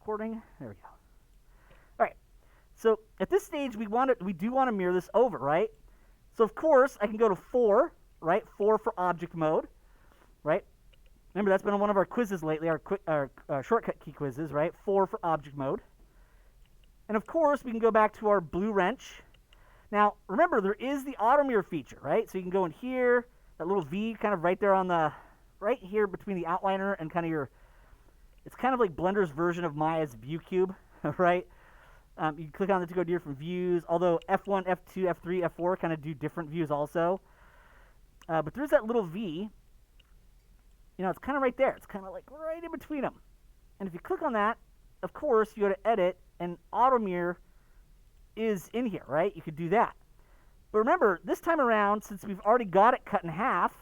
recording? There we go. All right. So at this stage, we do want to mirror this over, right? So of course, I can go to 4, right? 4 for object mode, right? Remember, that's been on one of our quizzes lately, our shortcut key quizzes, right? 4 for object mode. And of course, we can go back to our blue wrench. Now, remember, there is the auto mirror feature, right? So you can go in here, that little V kind of right there on the, right here between the outliner and kind of your, it's kind of like Blender's version of Maya's view cube, right? You can click on it to go to different views, although F1, F2, F3, F4 kind of do different views also. But there's that little V. You know, it's kind of right there. It's kind of like right in between them. And if you click on that, of course, you go to Edit, and Auto Mirror is in here, right? You could do that. But remember, this time around, since we've already got it cut in half,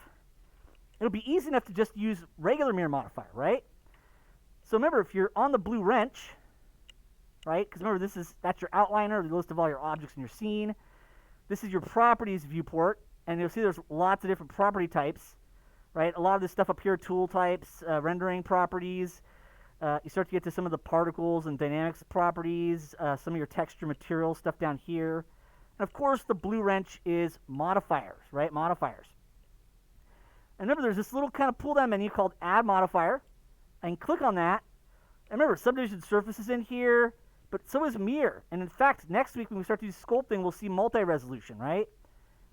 it'll be easy enough to just use regular mirror modifier, right? So remember, if you're on the blue wrench, right? Because remember, that's your outliner, the list of all your objects in your scene. This is your properties viewport, and you'll see there's lots of different property types, right? A lot of this stuff up here, tool types, rendering properties. You start to get to some of the particles and dynamics properties, some of your texture material stuff down here. And of course, the blue wrench is modifiers, right? Modifiers. And remember, there's this little kind of pull-down menu called Add Modifier. I can click on that. And remember, subdivision surface is in here, but so is mirror. And in fact, next week when we start to do sculpting, we'll see multi-resolution, right?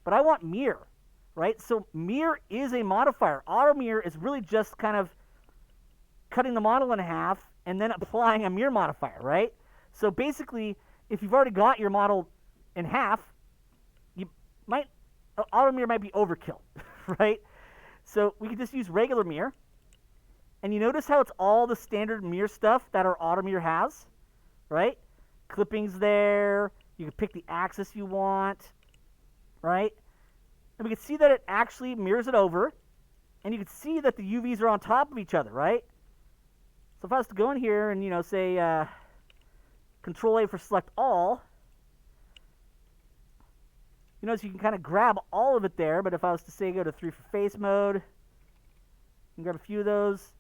But I want mirror, right? So mirror is a modifier. Auto mirror is really just kind of cutting the model in half and then applying a mirror modifier, right? So basically, if you've already got your model in half, auto mirror might be overkill, right? So we can just use regular mirror. And you notice how it's all the standard mirror stuff that our auto mirror has, right? Clippings there. You can pick the axis you want, right? And we can see that it actually mirrors it over. And you can see that the UVs are on top of each other, right? So if I was to go in here and, you know, say Control A for select all, you notice you can kind of grab all of it there. But if I was to say go to 3 for face mode, you can grab a few of those.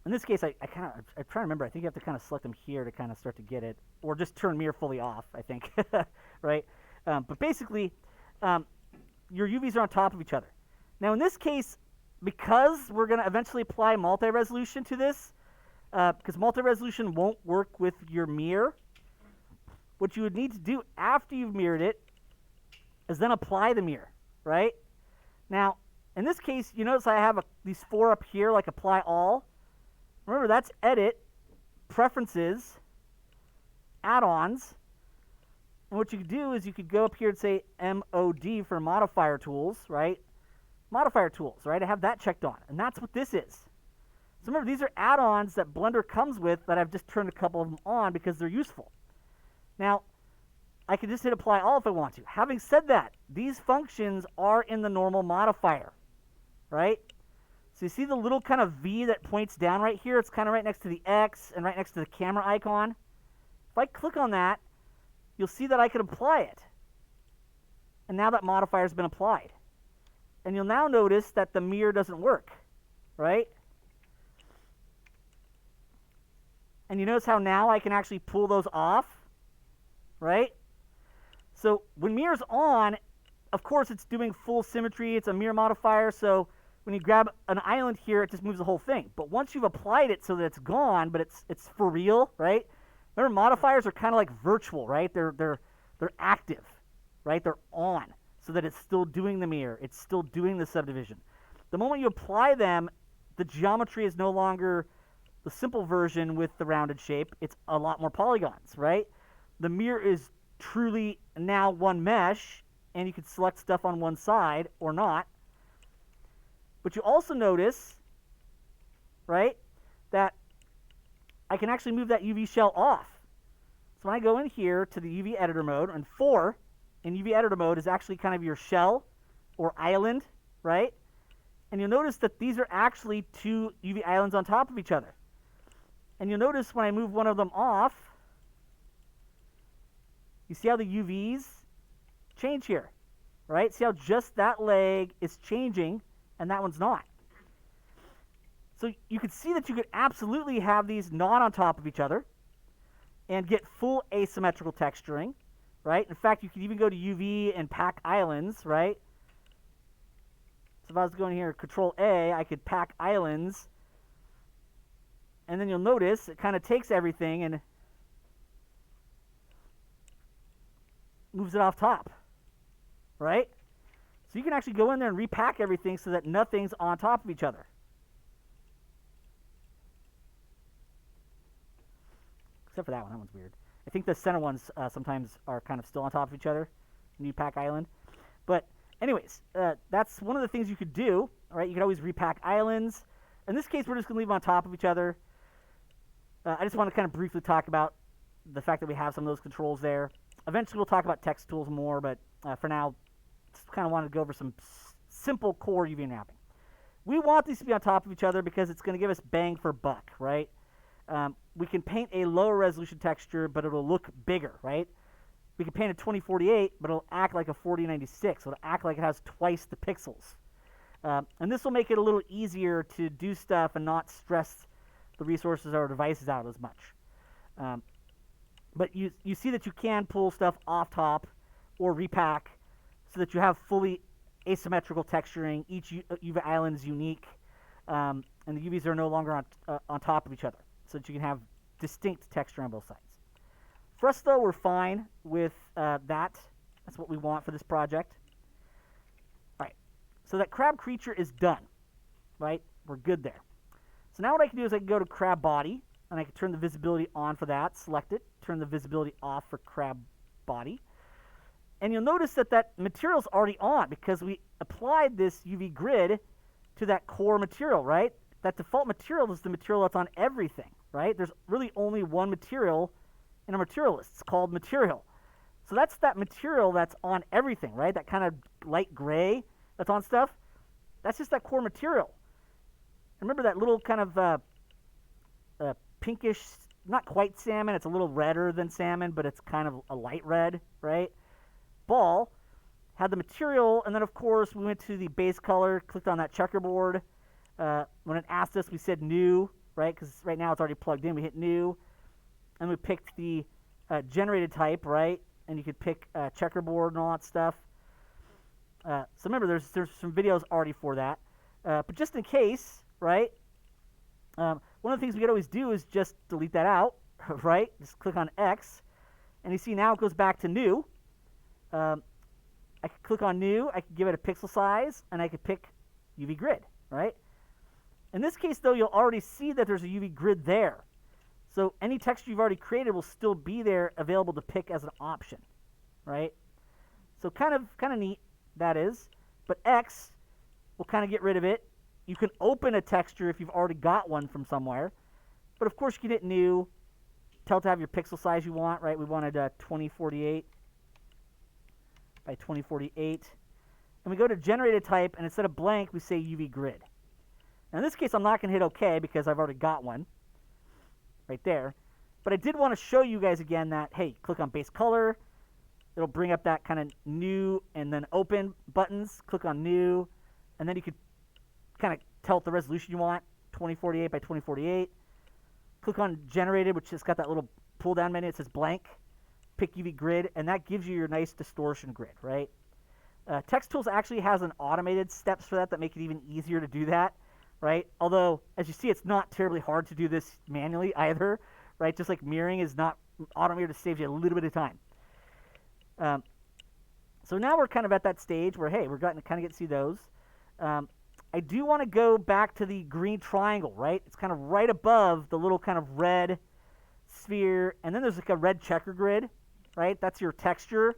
In this case, I'm trying to remember. I think you have to kind of select them here to kind of start to get it, or just turn mirror fully off, I think, right? But basically, your UVs are on top of each other. Now, in this case, because we're going to eventually apply multi-resolution to this, because multi-resolution won't work with your mirror, what you would need to do after you've mirrored it is then apply the mirror, right? Now, in this case, you notice I have these 4 up here, like apply all. Remember, that's edit, preferences, add-ons. And what you could do is you could go up here and say MOD for modifier tools, right? Modifier tools, right? I have that checked on. And that's what this is. So remember, these are add-ons that Blender comes with that I've just turned a couple of them on because they're useful. Now, I can just hit apply all if I want to. Having said that, these functions are in the normal modifier, right? So you see the little kind of V that points down right here? It's kind of right next to the X and right next to the camera icon. If I click on that, you'll see that I can apply it. And now that modifier has been applied. And you'll now notice that the mirror doesn't work, right? And you notice how now I can actually pull those off, right? So when mirror's on, of course it's doing full symmetry. It's a mirror modifier, so when you grab an island here, it just moves the whole thing. But once you've applied it so that it's gone, but it's for real, right? Remember, modifiers are kind of like virtual, right? They're active, right? They're on, so that it's still doing the mirror. It's still doing the subdivision. The moment you apply them, the geometry is no longer the simple version with the rounded shape. It's a lot more polygons, right? The mirror is truly now one mesh, and you can select stuff on one side or not. But you also notice, right, that I can actually move that UV shell off. So when I go in here to the UV editor mode, and 4 in UV editor mode is actually kind of your shell or island, right? And you'll notice that these are actually 2 UV islands on top of each other. And you'll notice when I move one of them off, you see how the UVs change here, right? See how just that leg is changing and that one's not. So you can see that you could absolutely have these not on top of each other and get full asymmetrical texturing, right? In fact, you could even go to UV and pack islands, right? So if I was going here, Control A, I could pack islands. And then you'll notice it kind of takes everything and moves it off top, right? So you can actually go in there and repack everything so that nothing's on top of each other. Except for that one. That one's weird. I think the center ones sometimes are kind of still on top of each other. New pack island. But anyways, that's one of the things you could do. All right, you could always repack islands. In this case, we're just going to leave them on top of each other. I just want to kind of briefly talk about the fact that we have some of those controls there. Eventually, we'll talk about text tools more, but for now, just kind of wanted to go over some simple core UV unwrapping. We want these to be on top of each other because it's going to give us bang for buck, right? We can paint a lower resolution texture, but it'll look bigger, right? We can paint a 2048, but it'll act like a 4096. It'll act like it has twice the pixels. And this will make it a little easier to do stuff and not stress the resources or devices out as much. But you see that you can pull stuff off top or repack so that you have fully asymmetrical texturing. Each UV island is unique, and the UVs are no longer on top of each other, so that you can have distinct texture on both sides. For us, though, we're fine with that. That's what we want for this project. All right, so that crab creature is done, right? We're good there. So now what I can do is I can go to crab body, and I can turn the visibility on for that, select it, turn the visibility off for crab body. And you'll notice that that material's already on because we applied this UV grid to that core material, right? That default material is the material that's on everything, right? There's really only one material in a material list. It's called material. So that's that material that's on everything, right? That kind of light gray that's on stuff. That's just that core material. Remember that little kind of pinkish, not quite salmon, it's a little redder than salmon, but it's kind of a light red, right? Ball had the material, and then of course we went to the base color, clicked on that checkerboard. When it asked us, we said new, right? Because right now it's already plugged in. We hit new, and we picked the generated type, right? And you could pick checkerboard and all that stuff. So remember, there's some videos already for that. But just in case, right? One of the things we could always do is just delete that out, right? Just click on X, and you see now it goes back to new. I could click on new, I could give it a pixel size, and I could pick UV grid, right? In this case, though, you'll already see that there's a UV grid there. So any texture you've already created will still be there, available to pick as an option, right? So kind of neat, that is. But X will kind of get rid of it. You can open a texture if you've already got one from somewhere. But of course, you can hit new, tell it to have your pixel size you want, right? We wanted 2048 by 2048. And we go to generated type, and instead of blank, we say UV grid. Now in this case, I'm not going to hit OK because I've already got one right there. But I did want to show you guys again that, hey, click on base color. It'll bring up that kind of new and then open buttons. Click on new, and then you could kind of tell it the resolution you want, 2048 by 2048. Click on generated, which has got that little pull down menu. It says blank. Pick UV grid, and that gives you your nice distortion grid, right? Text Tools actually has an automated steps for that make it even easier to do that, right? Although, as you see, it's not terribly hard to do this manually either, right? Just like mirroring is not automated to save you a little bit of time. So now we're kind of at that stage where, hey, we're going to kind of get to see those. I do want to go back to the green triangle, right? It's kind of right above the little kind of red sphere, and then there's like a red checker grid, right? That's your texture.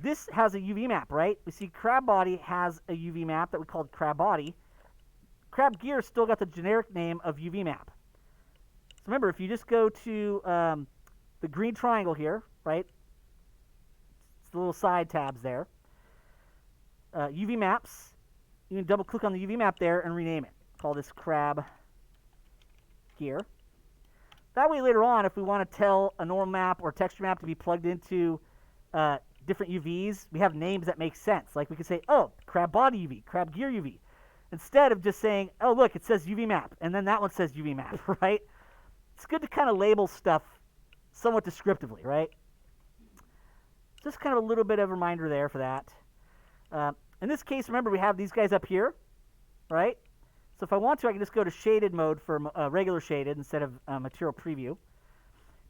This has a UV map, right? We see crab body has a UV map that we called crab body. Crab gear still got the generic name of UV map. So remember, if you just go to the green triangle here, right? It's the little side tabs there. UV maps. You can double click on the UV map there and rename it. Call this crab gear. That way later on, if we want to tell a normal map or texture map to be plugged into different UVs, we have names that make sense. Like we could say, oh, crab body UV, crab gear UV. instead of just saying, oh, look, it says UV map, and then that one says UV map, right? It's good to kind of label stuff somewhat descriptively, right? Just kind of a little bit of a reminder there for that. In this case, remember, we have these guys up here, right? So if I want to, I can just go to shaded mode for regular shaded instead of material preview.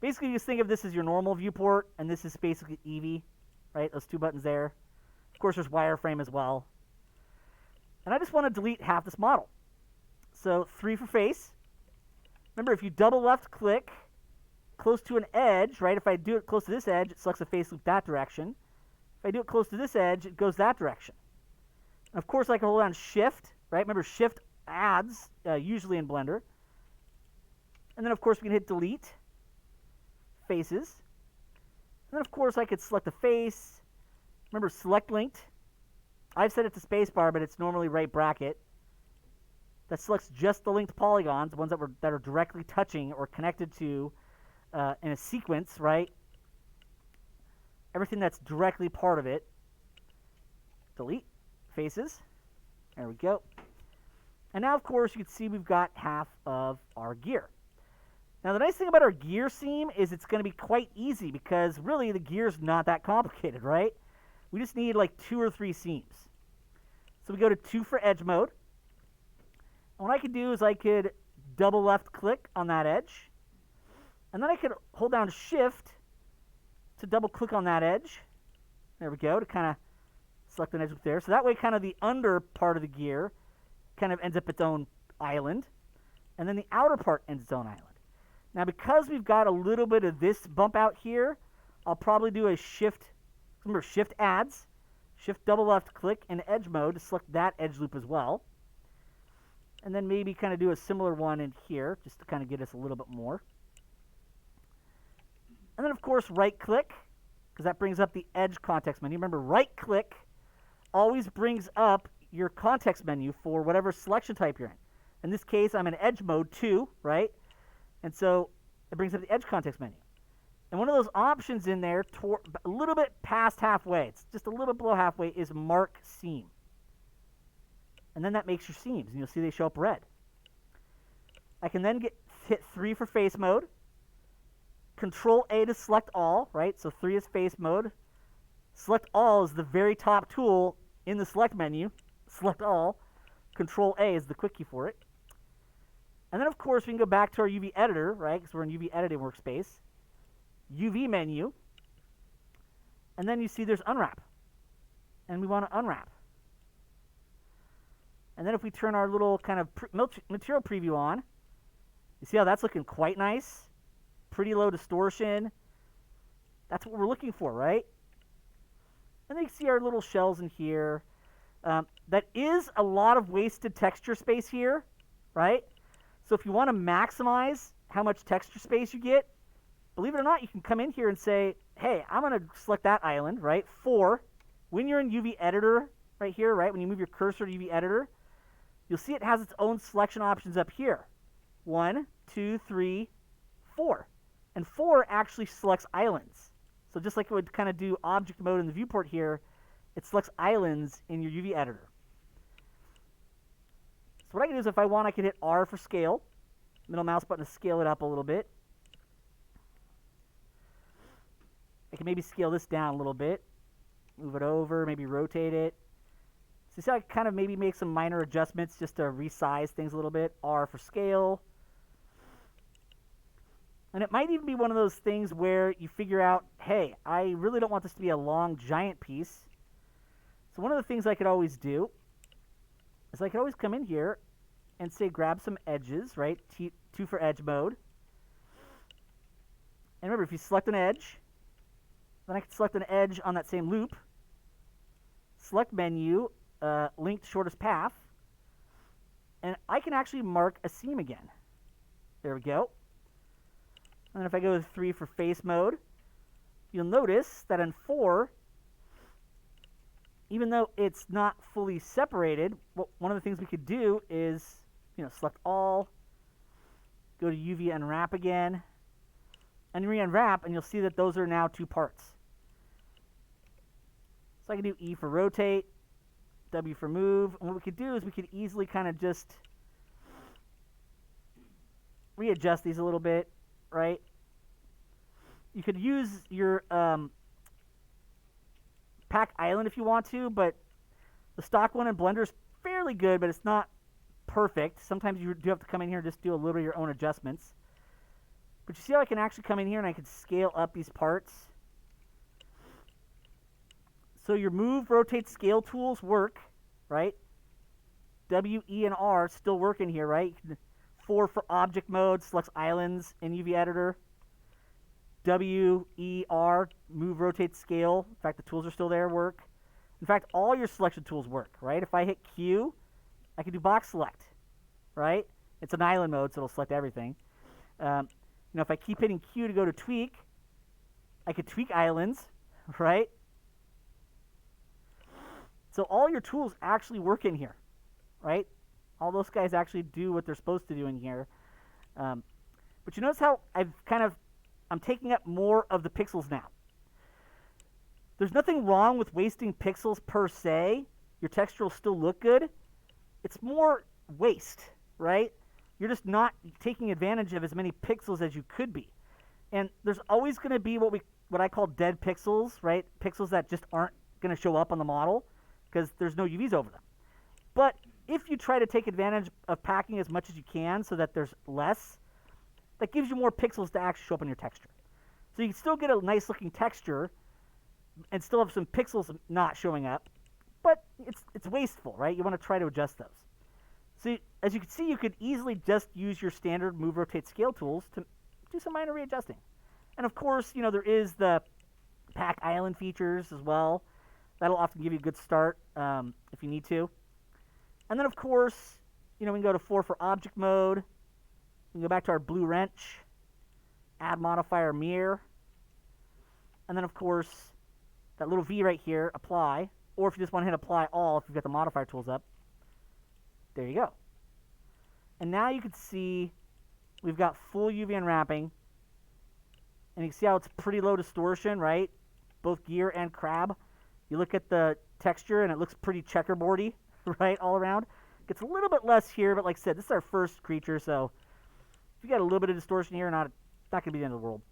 Basically, just think of this as your normal viewport, and this is basically Eevee, right? Those two buttons there. Of course, there's wireframe as well. And I just want to delete half this model. So 3 for face. Remember, if you double left click close to an edge, right? If I do it close to this edge, it selects a face loop that direction. If I do it close to this edge, it goes that direction. And of course, I can hold down Shift, right? Remember, Shift adds, usually in Blender. And then, of course, we can hit Delete, Faces. And then, of course, I could select a face. Remember, Select Linked. I've set it to spacebar, but it's normally right bracket. That selects just the linked polygons, the ones that are directly touching or connected to in a sequence, right? Everything that's directly part of it. Delete. Faces. There we go. And now, of course, you can see we've got half of our gear. Now, the nice thing about our gear seam is it's going to be quite easy because really the gear's not that complicated, right? We just need like 2 or 3 seams. So we go to 2 for edge mode. And what I could do is I could double left click on that edge. And then I could hold down Shift to double click on that edge. There we go, to kind of select an edge loop there. So that way kind of the under part of the gear kind of ends up its own island. And then the outer part ends its own island. Now because we've got a little bit of this bump out here, I'll probably do a Shift, remember Shift adds, Shift double left click in edge mode to select that edge loop as well. And then maybe kind of do a similar one in here, just to kind of get us a little bit more. And then, of course, right-click, because that brings up the edge context menu. Remember, right-click always brings up your context menu for whatever selection type you're in. In this case, I'm in edge mode 2, right? And so it brings up the edge context menu. And one of those options in there, a little bit past halfway, it's just a little below halfway, is Mark Seam. And then that makes your seams, and you'll see they show up red. I can then hit 3 for face mode. Control A to select all, right? So 3 is face mode. Select all is the very top tool in the select menu. Select all. Control A is the quick key for it. And then, of course, we can go back to our UV editor, right? Because we're in UV editing workspace. UV menu. And then you see there's unwrap. And we want to unwrap. And then if we turn our little kind of material preview on, you see how that's looking quite nice? Pretty low distortion. That's what we're looking for, right? And then you can see our little shells in here. That is a lot of wasted texture space here, right? So if you want to maximize how much texture space you get, believe it or not, you can come in here and say, hey, I'm going to select that island, right? When you're in UV editor right here, right? When you move your cursor to UV editor, you'll see it has its own selection options up here. 1, 2, 3, 4. And 4 actually selects islands. So just like it would kind of do object mode in the viewport here, it selects islands in your UV editor. So what I can do is if I want, I can hit R for scale. Middle mouse button to scale it up a little bit. I can maybe scale this down a little bit. Move it over, maybe rotate it. So you see how I kind of maybe make some minor adjustments just to resize things a little bit. R for scale. And it might even be one of those things where you figure out, hey, I really don't want this to be a long, giant piece. So one of the things I could always do is I could always come in here and say grab some edges, right? 2 for edge mode. And remember, if you select an edge, then I can select an edge on that same loop. Select menu, linked shortest path. And I can actually mark a seam again. There we go. And then if I go to 3 for face mode, you'll notice that in 4, even though it's not fully separated, one of the things we could do is, select all, go to UV unwrap again, and re-unwrap, and you'll see that those are now 2 parts. So I can do E for rotate, W for move. And what we could do is we could easily kind of just readjust these a little bit, right? You could use your pack island if you want to, but the stock one in Blender is fairly good, but it's not perfect. Sometimes you do have to come in here and just do a little of your own adjustments. But you see how I can actually come in here and I can scale up these parts? So your move, rotate, scale tools work, right? W, E, and R still work in here, right? 4 for object mode, selects islands in UV editor. W, E, R, move, rotate, scale. In fact, the tools are still there, work. In fact, all your selection tools work, right? If I hit Q, I can do box select, right? It's an island mode, so it'll select everything. If I keep hitting Q to go to tweak, I could tweak islands, right? So all your tools actually work in here, right? All those guys actually do what they're supposed to do in here. But you notice how I'm taking up more of the pixels now. There's nothing wrong with wasting pixels per se. Your texture will still look good. It's more waste, right? You're just not taking advantage of as many pixels as you could be. And there's always going to be what I call dead pixels, right? Pixels that just aren't going to show up on the model because there's no UVs over them. But if you try to take advantage of packing as much as you can so that there's less, that gives you more pixels to actually show up on your texture. So you can still get a nice looking texture and still have some pixels not showing up, but it's wasteful, right? You want to try to adjust those. So as you can see, you could easily just use your standard move, rotate, scale tools to do some minor readjusting. And of course, there is the pack island features as well. That'll often give you a good start if you need to. And then of course, we can go to 4 for object mode. We can go back to our blue wrench, add modifier mirror. And then of course, that little V right here, apply. Or if you just want to hit apply all, if you've got the modifier tools up, there you go. And now you can see we've got full UV unwrapping. And you can see how it's pretty low distortion, right? Both gear and crab. You look at the texture and it looks pretty checkerboardy, right, all around. Gets a little bit less here, but like I said, this is our first creature, so if you got a little bit of distortion here, not going to be the end of the world.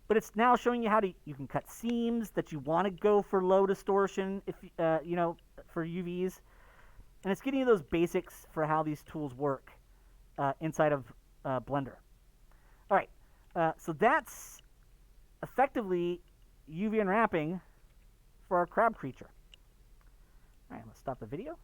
But it's now showing you you can cut seams that you want to go for low distortion, if for UVs. And it's getting you those basics for how these tools work inside of Blender. All right, so that's effectively UV unwrapping for our crab creature. All right, let's stop the video.